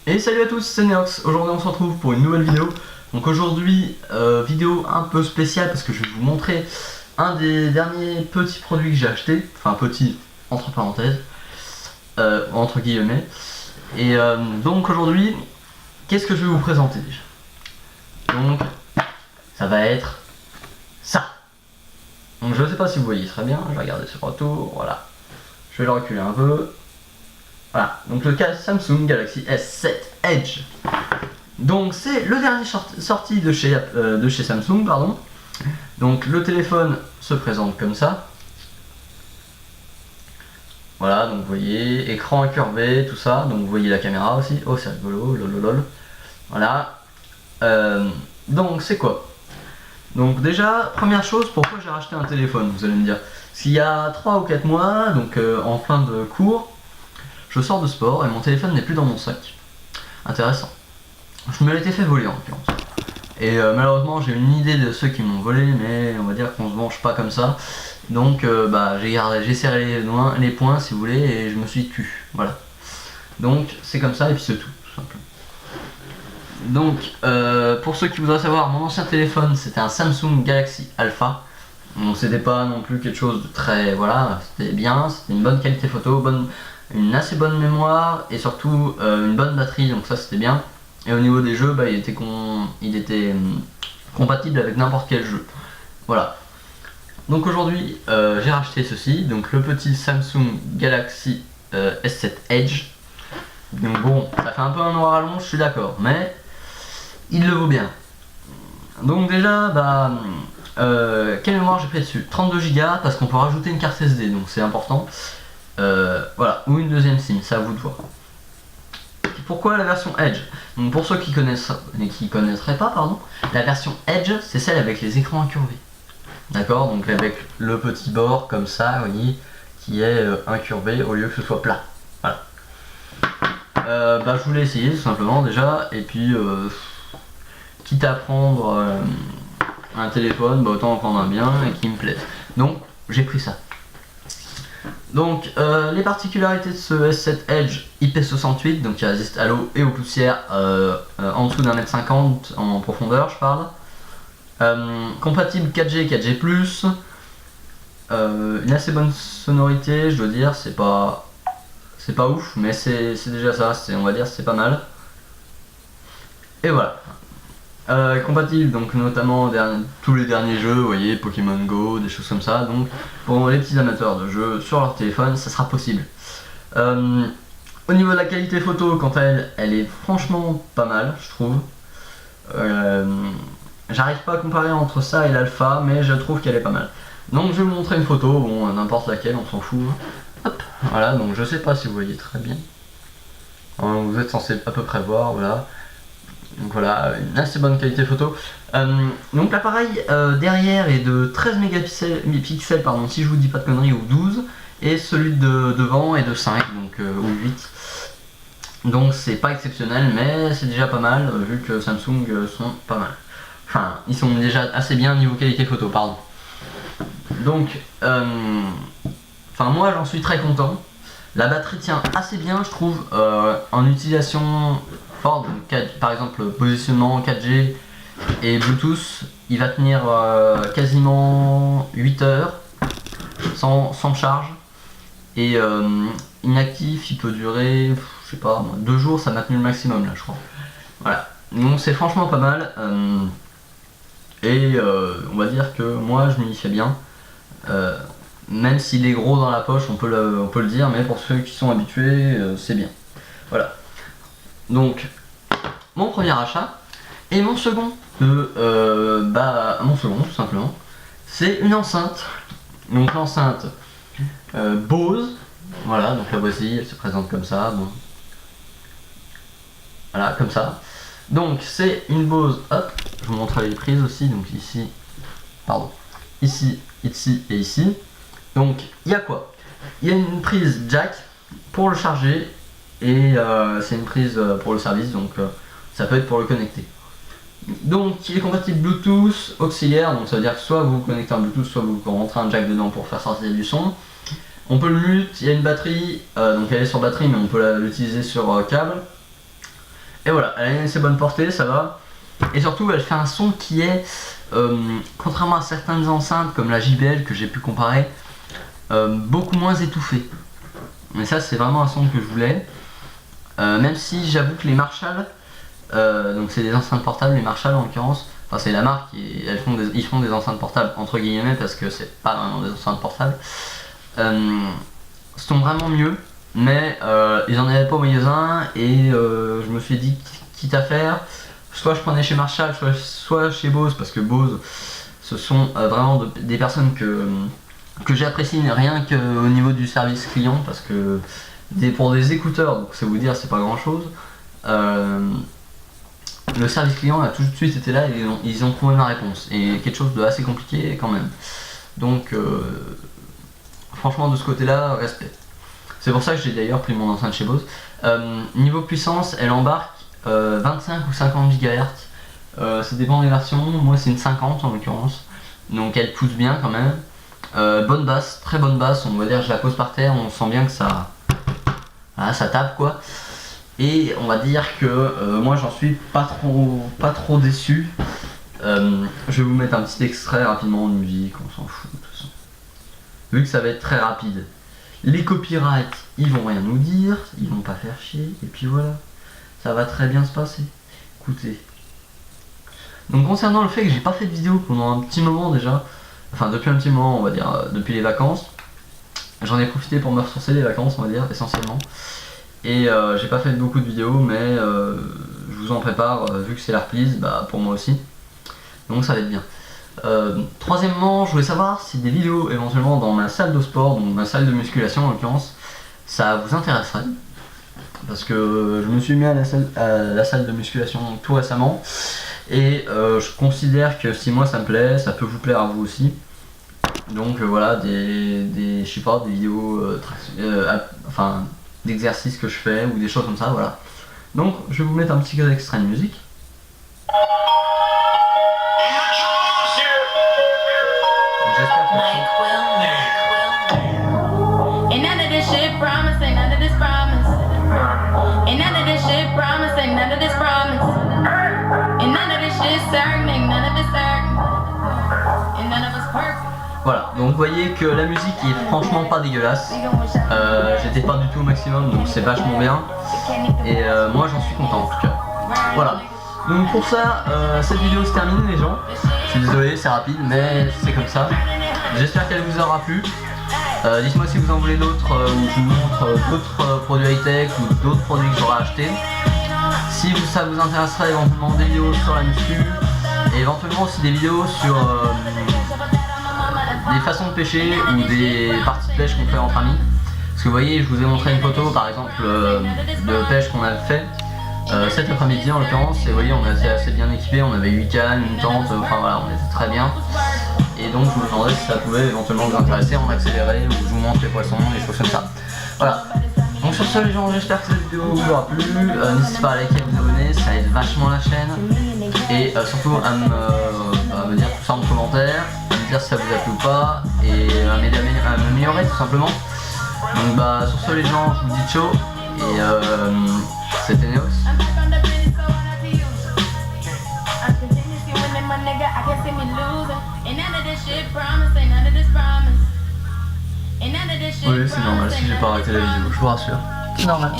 Et salut à tous, c'est Neox. Aujourd'hui on se retrouve pour une nouvelle vidéo. Donc aujourd'hui, vidéo un peu spéciale parce que je vais vous montrer un des derniers petits produits que j'ai acheté. Enfin petit, entre parenthèses, entre guillemets. Et donc aujourd'hui, qu'est-ce que je vais vous présenter déjà? Donc, ça va être ça. Donc je ne sais pas si vous voyez très bien, je vais regarder ce retour, voilà. Je vais le reculer un peu. Voilà, donc le cas Samsung Galaxy S7 Edge. Donc c'est le dernier sorti de chez Samsung, pardon. Donc le téléphone se présente comme ça. Voilà, donc vous voyez, écran incurvé, tout ça. Donc vous voyez la caméra aussi. Oh c'est rigolo, lololol. Voilà. Donc c'est quoi? Donc déjà, première chose, pourquoi j'ai racheté un téléphone, vous allez me dire. S'il y a 3 ou 4 mois, donc en fin de cours, je sors de sport et mon téléphone n'est plus dans mon sac. Intéressant. Je me l'étais fait voler en l'occurrence. Et malheureusement j'ai une idée de ceux qui m'ont volé, mais on va dire qu'on se venge pas comme ça. Donc j'ai serré les poings si vous voulez et je me suis tué. Voilà. Donc c'est comme ça et puis c'est tout simplement. Donc pour ceux qui voudraient savoir, mon ancien téléphone c'était un Samsung Galaxy Alpha. Donc c'était pas non plus quelque chose de très... Voilà, c'était bien, c'était une bonne qualité photo, une assez bonne mémoire et surtout une bonne batterie, donc ça c'était bien. Et au niveau des jeux, il était compatible avec n'importe quel jeu. Voilà. Donc aujourd'hui j'ai racheté ceci, donc le petit Samsung Galaxy S7 Edge. Donc bon, ça fait un peu un noir à l'ombre, je suis d'accord, mais il le vaut bien. Donc déjà, quelle mémoire j'ai pris dessus? 32 Go parce qu'on peut rajouter une carte SD, donc c'est important. Voilà, ou une deuxième SIM, c'est à vous de voir. Pourquoi la version Edge? Donc pour ceux qui connaîtraient pas, pardon, la version Edge c'est celle avec les écrans incurvés. D'accord, donc avec le petit bord comme ça, vous voyez, qui est incurvé au lieu que ce soit plat. Voilà. Je voulais essayer tout simplement déjà, et puis quitte à prendre un téléphone, autant en prendre un bien et qui me plaise. Donc j'ai pris ça. Donc les particularités de ce S7 Edge IP68, donc qui résiste à l'eau et aux poussières en dessous d'1,50 m en profondeur, je parle. Compatible 4G, 4G+, une assez bonne sonorité, je dois dire, c'est pas ouf, mais c'est déjà ça, on va dire c'est pas mal. Et voilà. Compatible donc notamment tous les derniers jeux, vous voyez, Pokémon Go, des choses comme ça. Donc pour les petits amateurs de jeux sur leur téléphone, ça sera possible. Au niveau de la qualité photo, quant à elle est franchement pas mal, je trouve. J'arrive pas à comparer entre ça et l'alpha, mais je trouve qu'elle est pas mal. Donc je vais vous montrer une photo, bon n'importe laquelle, on s'en fout. Hop, voilà, donc je sais pas si vous voyez très bien. Vous êtes censé à peu près voir, voilà. Donc voilà, une assez bonne qualité photo. Donc l'appareil derrière est de 13 mégapixels, pardon, si je vous dis pas de conneries, ou 12, et celui de devant est de 5, donc, ou 8. Donc c'est pas exceptionnel, mais c'est déjà pas mal, vu que Samsung sont pas mal. Enfin, ils sont déjà assez bien niveau qualité photo, pardon. Donc, moi j'en suis très content. La batterie tient assez bien, je trouve, en utilisation forte, par exemple positionnement 4G et Bluetooth, il va tenir quasiment 8 heures sans charge. Et inactif, il peut durer, je sais pas, 2 jours, ça m'a tenu le maximum là, je crois. Voilà, donc c'est franchement pas mal. On va dire que moi je m'y fais bien. Même s'il est gros dans la poche, on peut le dire, mais pour ceux qui sont habitués, c'est bien. Voilà. Donc, mon premier achat. Et mon second, mon second tout simplement, c'est une enceinte. Donc l'enceinte Bose. Voilà, donc la voici, elle se présente comme ça. Bon. Voilà, comme ça. Donc c'est une Bose, hop, je vous montre les prises aussi, donc ici, pardon, ici et ici. Donc il y a quoi? Il y a une prise jack pour le charger et c'est une prise pour le service, donc ça peut être pour le connecter. Donc il est compatible Bluetooth auxiliaire, donc ça veut dire que soit vous connectez un Bluetooth, soit vous rentrez un jack dedans pour faire sortir du son. On peut le mute, il y a une batterie, donc elle est sur batterie mais on peut l'utiliser sur câble. Et voilà, elle a une assez bonne portée, ça va. Et surtout, elle fait un son qui est, contrairement à certaines enceintes comme la JBL que j'ai pu comparer, beaucoup moins étouffé. Mais ça, c'est vraiment un son que je voulais. Même si j'avoue que les Marshall, donc c'est des enceintes portables, les Marshall en l'occurrence, enfin c'est la marque, ils font des enceintes portables entre guillemets parce que c'est pas vraiment des enceintes portables, sont vraiment mieux, mais ils en avaient pas au magasin et je me suis dit quitte à faire, soit je prenais chez Marshall, soit chez Bose, parce que Bose ce sont vraiment des personnes que j'apprécie rien qu'au niveau du service client, parce que pour des écouteurs, donc c'est vous dire c'est pas grand chose, le service client a tout de suite été là et ils ont trouvé ma réponse, et quelque chose de assez compliqué quand même, donc franchement de ce côté là, respect. C'est pour ça que j'ai d'ailleurs pris mon enceinte chez Bose. Niveau puissance, elle embarque 25 ou 50 GHz, ça dépend des versions, moi c'est une 50 en l'occurrence, donc elle pousse bien quand même. Bonne basse, très bonne basse, on va dire je la pose par terre, on sent bien que ça, voilà, ça tape quoi. Et on va dire que moi j'en suis pas trop déçu. Je vais vous mettre un petit extrait rapidement de musique, on s'en fout de toute façon. Vu que ça va être très rapide. Les copyrights, ils vont rien nous dire, ils vont pas faire chier, et puis voilà, ça va très bien se passer. Écoutez. Donc concernant le fait que j'ai pas fait de vidéo pendant un petit moment déjà, enfin depuis un petit moment on va dire, depuis les vacances, j'en ai profité pour me ressourcer les vacances on va dire essentiellement, et j'ai pas fait beaucoup de vidéos, mais je vous en prépare vu que c'est la reprise, bah pour moi aussi, donc ça va être bien. Troisièmement, je voulais savoir si des vidéos éventuellement dans ma salle de sport, donc ma salle de musculation en l'occurrence, ça vous intéresserait, parce que je me suis mis à la salle de musculation tout récemment, et je considère que si moi ça me plaît, ça peut vous plaire à vous aussi. Donc voilà, je sais pas, des vidéos enfin d'exercices que je fais ou des choses comme ça, voilà. Donc je vais vous mettre un petit extrait de musique. J'espère que voilà, donc vous voyez que la musique est franchement pas dégueulasse. J'étais pas du tout au maximum, donc c'est vachement bien. Et moi j'en suis content en tout cas. Voilà. Donc pour ça, cette vidéo se termine les gens. Je suis désolé, c'est rapide, mais c'est comme ça. J'espère qu'elle vous aura plu. Dites-moi si vous en voulez d'autres, ou je vous montre d'autres produits high-tech ou d'autres produits que j'aurai achetés. Si ça vous intéresserait éventuellement des vidéos sur la muscu, et éventuellement aussi des vidéos sur des façons de pêcher ou des parties de pêche qu'on fait entre amis. Parce que vous voyez, je vous ai montré une photo par exemple de pêche qu'on a fait cet après-midi en l'occurrence, et vous voyez on était assez bien équipé, on avait 8 cannes, une tente, enfin voilà, on était très bien. Et donc je me demandais si ça pouvait éventuellement vous intéresser en accéléré, ou je vous montre les poissons, des choses comme ça. Voilà. Donc sur ce les gens, j'espère que cette vidéo vous aura plu. N'hésitez pas à liker et à vous abonner, ça aide vachement la chaîne. Et surtout à me dire tout ça en commentaire, à me dire si ça vous a plu ou pas, et à m'améliorer tout simplement. Donc bah sur ce les gens, je vous dis ciao, et c'était Neos. Oui, c'est normal si j'ai pas arrêté la vidéo, je vous rassure. C'est normal.